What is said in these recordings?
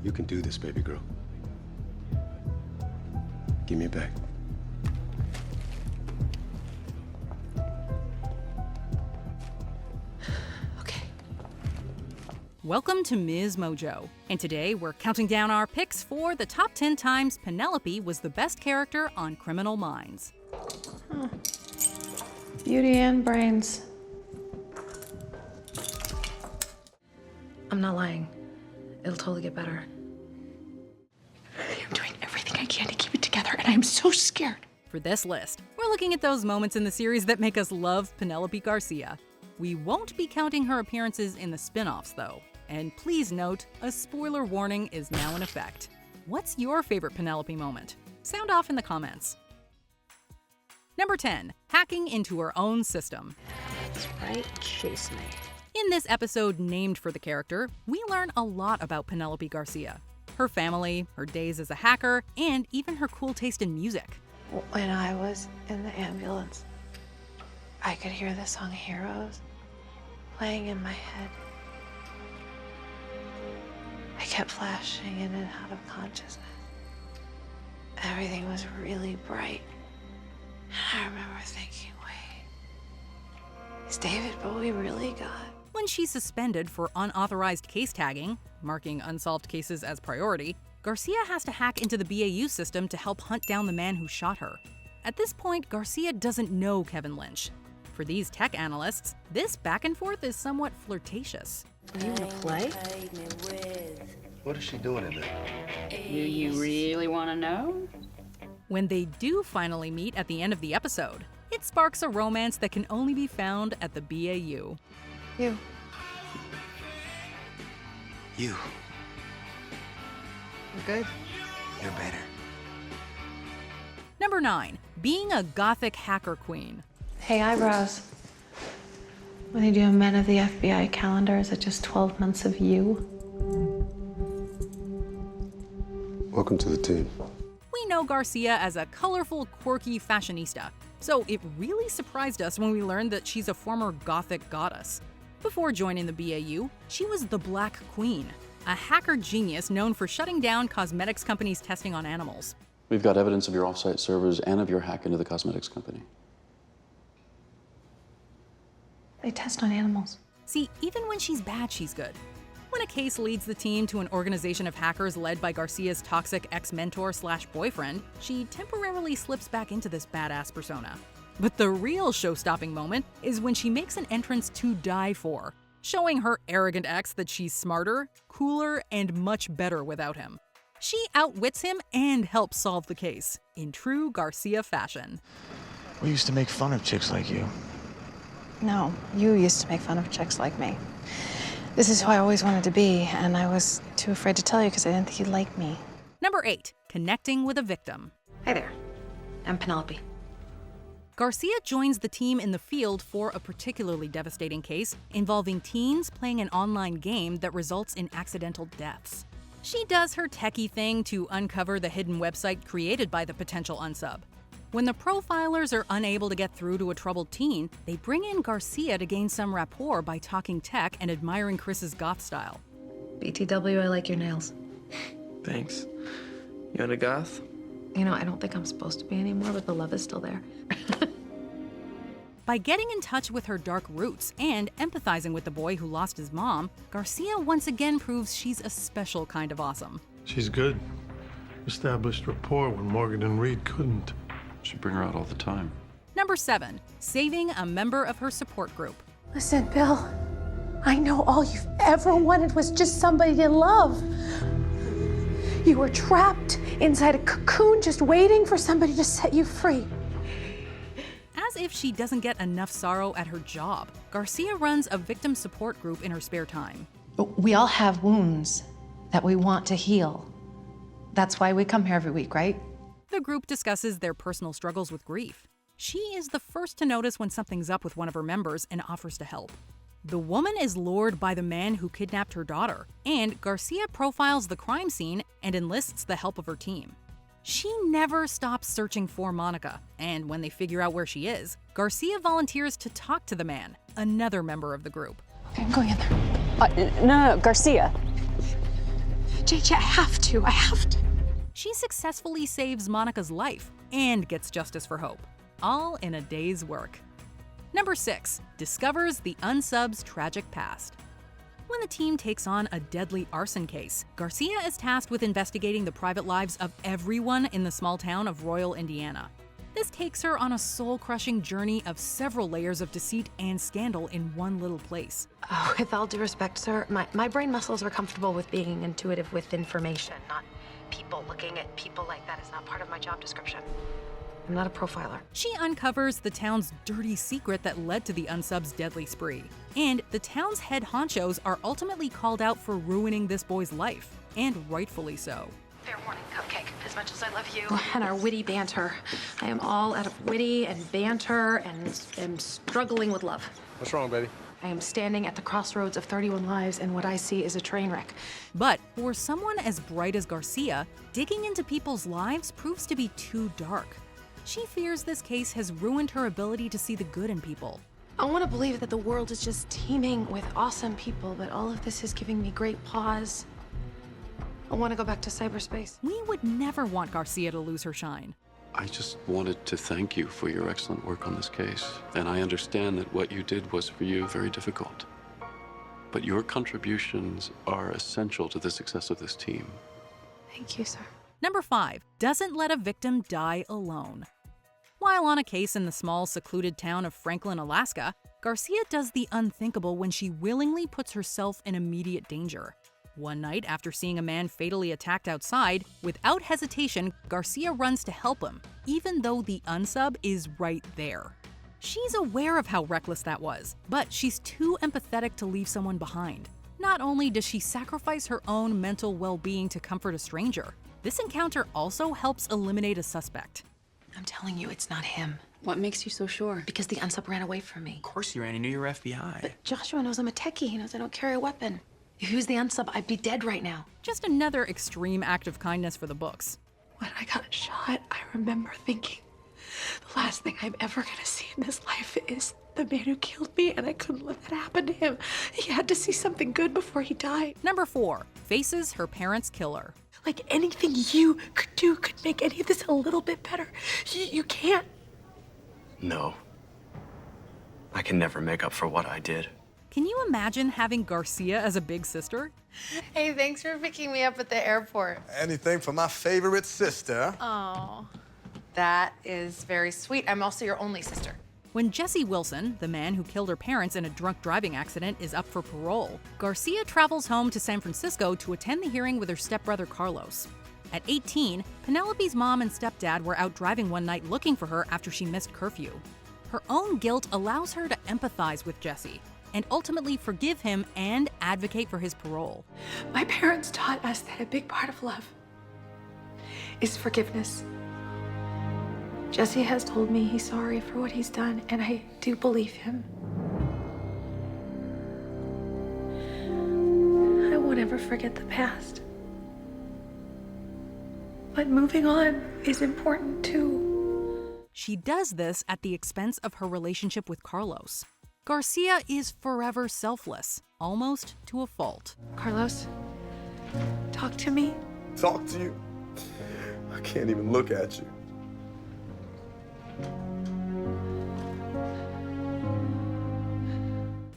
You can do this, baby girl. Give me it back. Okay. Welcome to MsMojo, and today we're counting down our picks for the top 10 times Penelope was the best character on Criminal Minds. Beauty and brains. I'm not lying. It'll totally get better. I'm doing everything I can to keep it together, and I'm so scared. For this list, we're looking at those moments in the series that make us love Penelope Garcia. We won't be counting her appearances in the spin-offs, though. And please note, a spoiler warning is now in effect. What's your favorite Penelope moment? Sound off in the comments. Number 10, hacking into her own system. That's right, chase me. In this episode named for the character, we learn a lot about Penelope Garcia. Her family, her days as a hacker, and even her cool taste in music. When I was in the ambulance, I could hear the song Heroes playing in my head. I kept flashing in and out of consciousness. Everything was really bright. And I remember thinking, wait, is David Bowie really God? When she's suspended for unauthorized case tagging, marking unsolved cases as priority, Garcia has to hack into the BAU system to help hunt down the man who shot her. At this point, Garcia doesn't know Kevin Lynch. For these tech analysts, this back and forth is somewhat flirtatious. You wanna play? What is she doing in there? Do you really want to know? When they do finally meet at the end of the episode, it sparks a romance that can only be found at the BAU. You. You. You're good. You're better. Number 9, being a gothic hacker queen. Hey, eyebrows. When you do a Men of the FBI calendar, is it just 12 months of you? Welcome to the team. We know Garcia as a colorful, quirky fashionista, so it really surprised us when we learned that she's a former gothic goddess. Before joining the BAU, she was the Black Queen, a hacker genius known for shutting down cosmetics companies' testing on animals. We've got evidence of your offsite servers and of your hack into the cosmetics company. They test on animals. See, even when she's bad, she's good. When a case leads the team to an organization of hackers led by Garcia's toxic ex-mentor/boyfriend, she temporarily slips back into this badass persona. But the real show-stopping moment is when she makes an entrance to die for, showing her arrogant ex that she's smarter, cooler, and much better without him. She outwits him and helps solve the case, in true Garcia fashion. We used to make fun of chicks like you. No, you used to make fun of chicks like me. This is who I always wanted to be, and I was too afraid to tell you because I didn't think you'd like me. Number 8, connecting with a victim. Hi there. I'm Penelope. Garcia joins the team in the field for a particularly devastating case involving teens playing an online game that results in accidental deaths. She does her techie thing to uncover the hidden website created by the potential unsub. When the profilers are unable to get through to a troubled teen, they bring in Garcia to gain some rapport by talking tech and admiring Chris's goth style. BTW, I like your nails. Thanks. You into goth? You know, I don't think I'm supposed to be anymore, but the love is still there. By getting in touch with her dark roots and empathizing with the boy who lost his mom, Garcia once again proves she's a special kind of awesome. She's good. Established rapport when Morgan and Reed couldn't. Should bring her out all the time. Number 7, saving a member of her support group. Listen, Bill, I know all you've ever wanted was just somebody to love. You were trapped inside a cocoon just waiting for somebody to set you free. As if she doesn't get enough sorrow at her job, Garcia runs a victim support group in her spare time. We all have wounds that we want to heal. That's why we come here every week, right? The group discusses their personal struggles with grief. She is the first to notice when something's up with one of her members and offers to help. The woman is lured by the man who kidnapped her daughter, and Garcia profiles the crime scene and enlists the help of her team. She never stops searching for Monica, and when they figure out where she is, Garcia volunteers to talk to the man, another member of the group. Okay, I'm going in there. No, Garcia. JJ, I have to. She successfully saves Monica's life and gets justice for Hope, all in a day's work. Number 6, discovers the unsub's tragic past. When the team takes on a deadly arson case, Garcia is tasked with investigating the private lives of everyone in the small town of Royal, Indiana. This takes her on a soul-crushing journey of several layers of deceit and scandal in one little place. Oh, with all due respect, sir, my brain muscles are comfortable with being intuitive with information, not people. Looking at people like that is not part of my job description. I'm not a profiler. She uncovers the town's dirty secret that led to the unsub's deadly spree. And the town's head honchos are ultimately called out for ruining this boy's life, and rightfully so. Fair warning, Cupcake. As much as I love you and our witty banter, I am all out of witty and banter and am struggling with love. What's wrong, baby? I am standing at the crossroads of 31 lives, and what I see is a train wreck. But for someone as bright as Garcia, digging into people's lives proves to be too dark. She fears this case has ruined her ability to see the good in people. I want to believe that the world is just teeming with awesome people, but all of this is giving me great pause. I want to go back to cyberspace. We would never want Garcia to lose her shine. I just wanted to thank you for your excellent work on this case. And I understand that what you did was, for you, very difficult. But your contributions are essential to the success of this team. Thank you, sir. Number 5, doesn't let a victim die alone. While on a case in the small, secluded town of Franklin, Alaska, Garcia does the unthinkable when she willingly puts herself in immediate danger. One night, after seeing a man fatally attacked outside, without hesitation, Garcia runs to help him, even though the unsub is right there. She's aware of how reckless that was, but she's too empathetic to leave someone behind. Not only does she sacrifice her own mental well-being to comfort a stranger, this encounter also helps eliminate a suspect. I'm telling you, it's not him. What makes you so sure? Because the unsub ran away from me. Of course he ran. He knew you were FBI. But Joshua knows I'm a techie. He knows I don't carry a weapon. If he was the unsub, I'd be dead right now. Just another extreme act of kindness for the books. When I got shot, I remember thinking, the last thing I'm ever gonna see in this life is the man who killed me, and I couldn't let that happen to him. He had to see something good before he died. Number 4, faces her parents' killer. Like anything you could do could make any of this a little bit better. You can't. No. I can never make up for what I did. Can you imagine having Garcia as a big sister? Hey, thanks for picking me up at the airport. Anything for my favorite sister. Oh, that is very sweet. I'm also your only sister. When Jesse Wilson, the man who killed her parents in a drunk driving accident, is up for parole, Garcia travels home to San Francisco to attend the hearing with her stepbrother Carlos. At 18, Penelope's mom and stepdad were out driving one night looking for her after she missed curfew. Her own guilt allows her to empathize with Jesse and ultimately forgive him and advocate for his parole. My parents taught us that a big part of love is forgiveness. Jesse has told me he's sorry for what he's done, and I do believe him. I won't ever forget the past. But moving on is important too. She does this at the expense of her relationship with Carlos. Garcia is forever selfless, almost to a fault. Carlos, talk to me. Talk to you? I can't even look at you.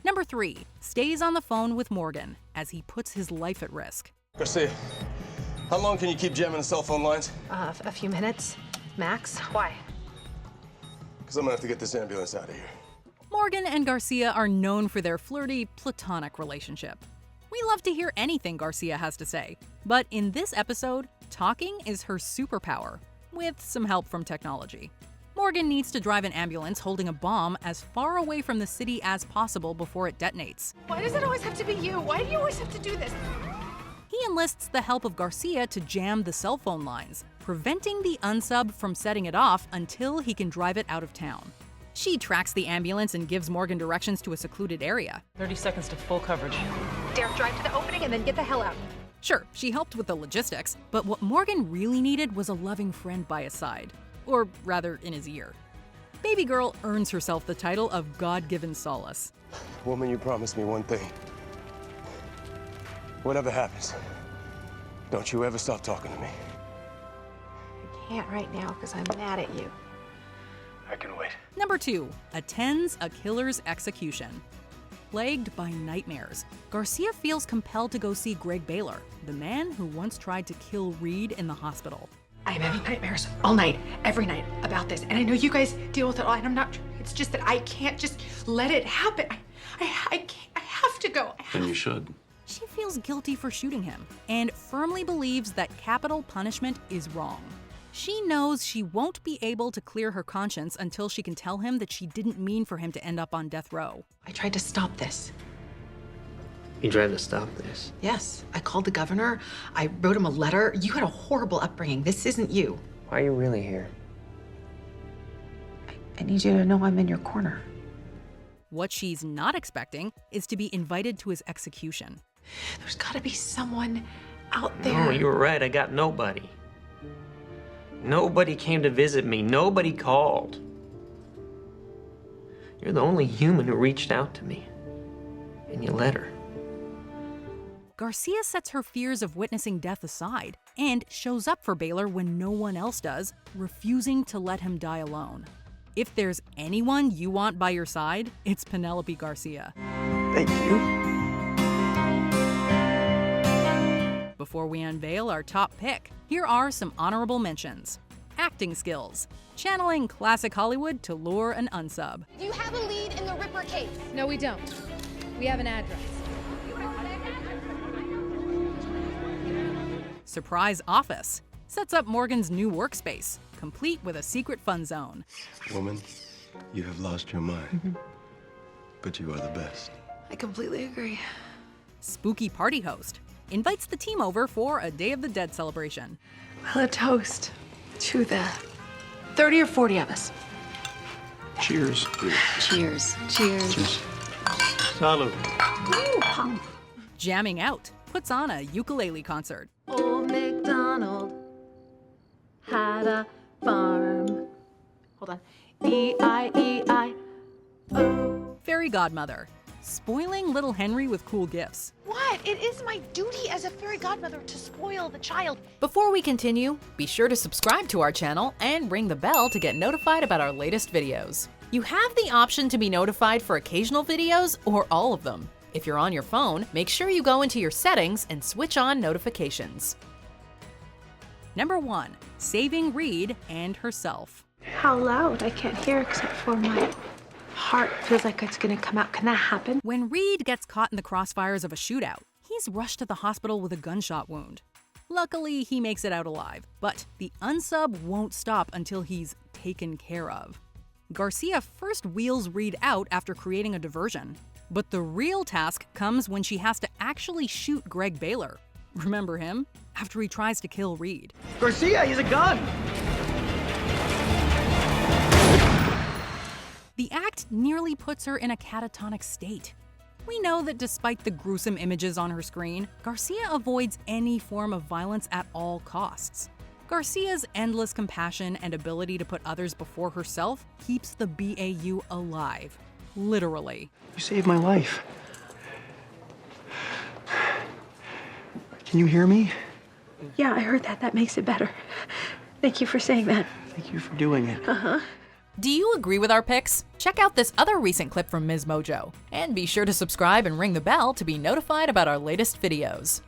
Number 3, stays on the phone with Morgan as he puts his life at risk. Garcia, how long can you keep jamming the cell phone lines? A few minutes, max. Why? Because I'm gonna have to get this ambulance out of here. Morgan and Garcia are known for their flirty, platonic relationship. We love to hear anything Garcia has to say, but in this episode, talking is her superpower, with some help from technology. Morgan needs to drive an ambulance holding a bomb as far away from the city as possible before it detonates. Why does it always have to be you? Why do you always have to do this? He enlists the help of Garcia to jam the cell phone lines, preventing the unsub from setting it off until he can drive it out of town. She tracks the ambulance and gives Morgan directions to a secluded area. 30 seconds to full coverage. Dare drive to the opening and then get the hell out. Sure, she helped with the logistics, but what Morgan really needed was a loving friend by his side. Or rather, in his ear. Baby girl earns herself the title of God-given solace. Woman, you promised me one thing. Whatever happens, Don't you ever stop talking to me. I can't right now because I'm mad at you. I can wait. Number 2, attends a killer's execution. Plagued by nightmares, Garcia feels compelled to go see Greg Baylor, the man who once tried to kill Reed in the hospital. I'm having nightmares all night, every night about this. And I know you guys deal with it all, and I'm not, it's just that I can't just let it happen. I have to go. Then you should. She feels guilty for shooting him and firmly believes that capital punishment is wrong. She knows she won't be able to clear her conscience until she can tell him that she didn't mean for him to end up on death row. I tried to stop this. You tried to stop this? Yes, I called the governor. I wrote him a letter. You had a horrible upbringing. This isn't you. Why are you really here? I need you to know I'm in your corner. What she's not expecting is to be invited to his execution. There's gotta be someone out there. No, you were right. I got nobody. Nobody came to visit me. Nobody called. You're the only human who reached out to me. And you let her. Garcia sets her fears of witnessing death aside and shows up for Baylor when no one else does, refusing to let him die alone. If there's anyone you want by your side, it's Penelope Garcia. Thank you. Before we unveil our top pick, here are some honorable mentions. Acting skills. Channeling classic Hollywood to lure an unsub. Do you have a lead in the Ripper case? No, we don't. We have an address. Surprise office. Sets up Morgan's new workspace, complete with a secret fun zone. Woman, you have lost your mind. But you are the best. I completely agree. Spooky party host. Invites the team over for a Day of the Dead celebration. Well, a toast to the 30 or 40 of us. Cheers. Cheers. Cheers. Salud. Ooh, Jamming out. Puts on a ukulele concert. Old MacDonald had a farm. Hold on. E-I-E-I-O. Fairy godmother. Spoiling little Henry with cool gifts. What? It is my duty as a fairy godmother to spoil the child. Before we continue, be sure to subscribe to our channel and ring the bell to get notified about our latest videos. You have the option to be notified for occasional videos or all of them. If you're on your phone, make sure you go into your settings and switch on notifications. Number 1, saving Reed and herself. How loud? I can't hear except for my heart feels like it's gonna come out. Can that happen? When Reed gets caught in the crossfires of a shootout, he's rushed to the hospital with a gunshot wound. Luckily, he makes it out alive, but the unsub won't stop until he's taken care of. Garcia first wheels Reed out after creating a diversion. But the real task comes when she has to actually shoot Greg Baylor. Remember him? After he tries to kill Reed. Garcia, he's a gun! The act nearly puts her in a catatonic state. We know that despite the gruesome images on her screen, Garcia avoids any form of violence at all costs. Garcia's endless compassion and ability to put others before herself keeps the BAU alive. Literally. You saved my life. Can you hear me? Yeah, I heard that. That makes it better. Thank you for saying that. Thank you for doing it. Do you agree with our picks? Check out this other recent clip from MsMojo. And be sure to subscribe and ring the bell to be notified about our latest videos.